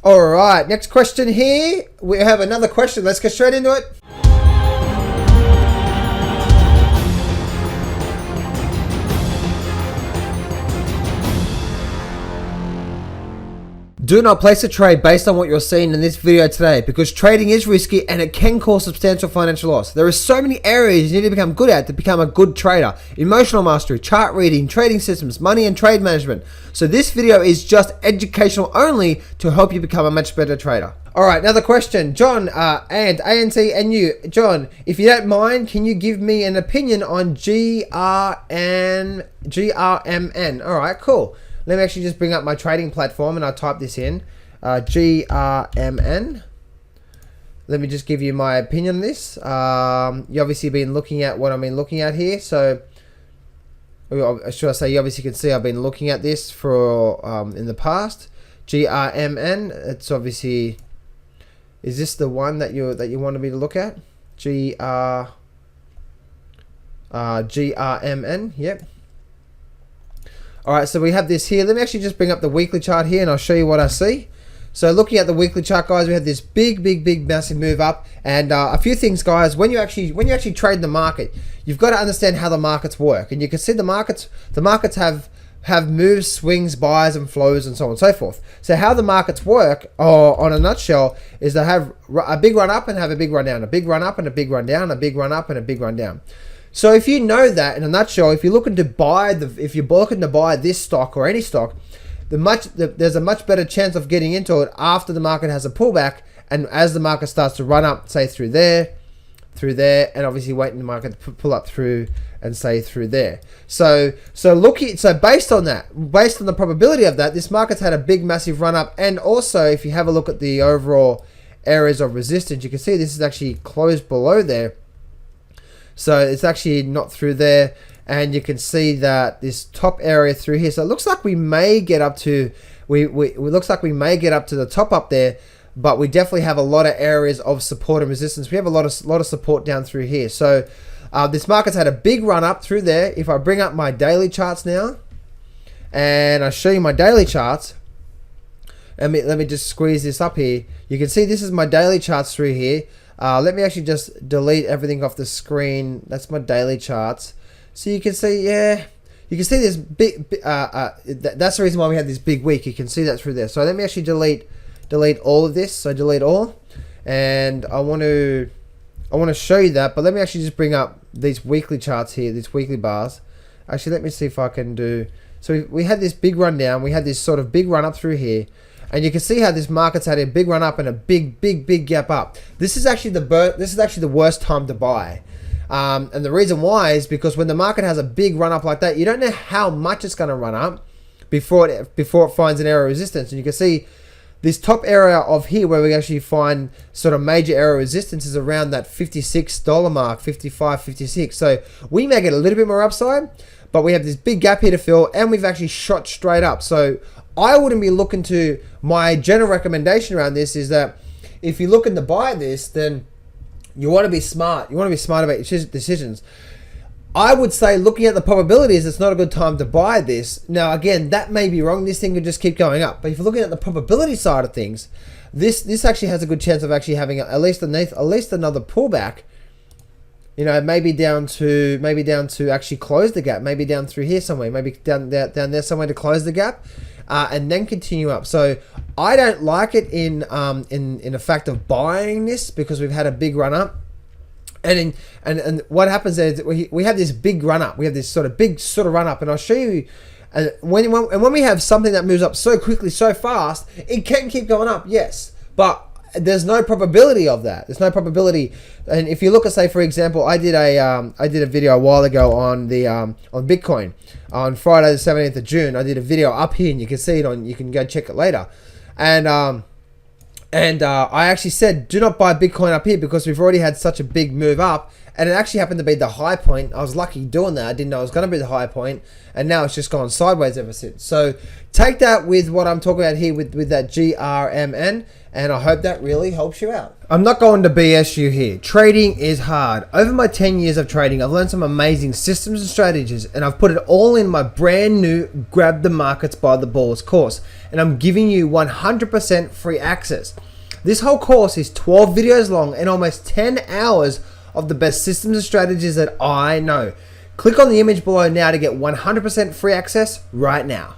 All right, next question here. We have another question. Let's get straight into it. Do not place a trade based on what you're seeing in this video today, because trading is risky and it can cause substantial financial loss. There are so many areas you need to become good at to become a good trader. Emotional mastery, chart reading, trading systems, money and trade management. So this video is just educational only to help you become a much better trader. All right, another question. John and ANC and you. John, if you don't mind, can you give me an opinion on Grmn? All right, cool. Let me actually just bring up my trading platform and I'll type this in. Grmn. Let me just give you my opinion on this. You obviously been looking at what I've been looking at here. So, should I say, you obviously can see I've been looking at this for in the past. Grmn. It's obviously, is this the one that you wanted me to look at? Grmn. Yep. Alright, so we have this here. Let me actually just bring up the weekly chart here and I'll show you what I see. So looking at the weekly chart, guys, we had this big massive move up, and a few things, guys. When you actually trade the market, you've got to understand how the markets work, and you can see the markets have moves, swings, buys and flows and so on and so forth. So how the markets work, or on a nutshell, is they have a big run up and have a big run down, a big run up and a big run down, a big run up and a big run down. So if you know that, in a nutshell, if you're looking to buy this stock or any stock, there's a much better chance of getting into it after the market has a pullback, and as the market starts to run up, say through there, and obviously waiting the market to pull up through and say through there. So based on that, based on the probability of that, this market's had a big massive run up, and also if you have a look at the overall areas of resistance, you can see this is actually closed below there. So it's actually not through there, and you can see that this top area through here. So it looks like we may get up to looks like we may get up to the top up there, but we definitely have a lot of areas of support and resistance. We have a lot of support down through here. So this market's had a big run up through there. If I bring up my daily charts now, and I show you my daily charts, let me just squeeze this up here. You can see this is my daily charts through here. Let me actually just delete everything off the screen. That's my daily charts. So you can see, yeah, you can see this big, that's the reason why we had this big week. You can see that through there. So let me actually delete all of this. So delete all, and I want to show you that, but let me actually just bring up these weekly charts here, these weekly bars. Actually, let me see if I can do, so we had this big run down. We had this sort of big run up through here. And you can see how this market's had a big run up and a big gap up. This is actually the worst time to buy. And the reason why is because when the market has a big run up like that, you don't know how much it's going to run up before it finds an area of resistance. And you can see this top area of here where we actually find sort of major area of resistance is around that $56 mark, 55, 56. So we may get a little bit more upside, but we have this big gap here to fill, and we've actually shot straight up. So I wouldn't be looking to, my general recommendation around this is that if you're looking to buy this, then you want to be smart. You want to be smart about your decisions. I would say, looking at the probabilities, it's not a good time to buy this. Now, again, that may be wrong. This thing could just keep going up. But if you're looking at the probability side of things, this actually has a good chance of actually having at least another pullback. You know, maybe down to actually close the gap. Maybe down through here somewhere. Maybe down there somewhere to close the gap. And then continue up. So I don't like it in the fact of buying this, because we've had a big run up, and what happens is we have this big run up. We have this big run up, and I'll show you. And when we have something that moves up so quickly, so fast, it can keep going up, yes, but there's no probability of that. There's no probability. And if you look at, say, for example, I did a video a while ago on Bitcoin on Friday the 17th of June. I did a video up here, and you can see it you can go check it later. And I actually said, do not buy Bitcoin up here, because we've already had such a big move up, and it actually happened to be the high point. I was lucky doing that. I didn't know it was going to be the high point, and now it's just gone sideways ever since. So take that with what I'm talking about here with that GRMN, and I hope that really helps you out. I'm not going to BS you here. Trading is hard. Over my 10 years of trading, I've learned some amazing systems and strategies, and I've put it all in my brand new Grab the Markets by the Balls course, and I'm giving you 100% free access. This whole course is 12 videos long and almost 10 hours of the best systems and strategies that I know. Click on the image below now to get 100% free access right now.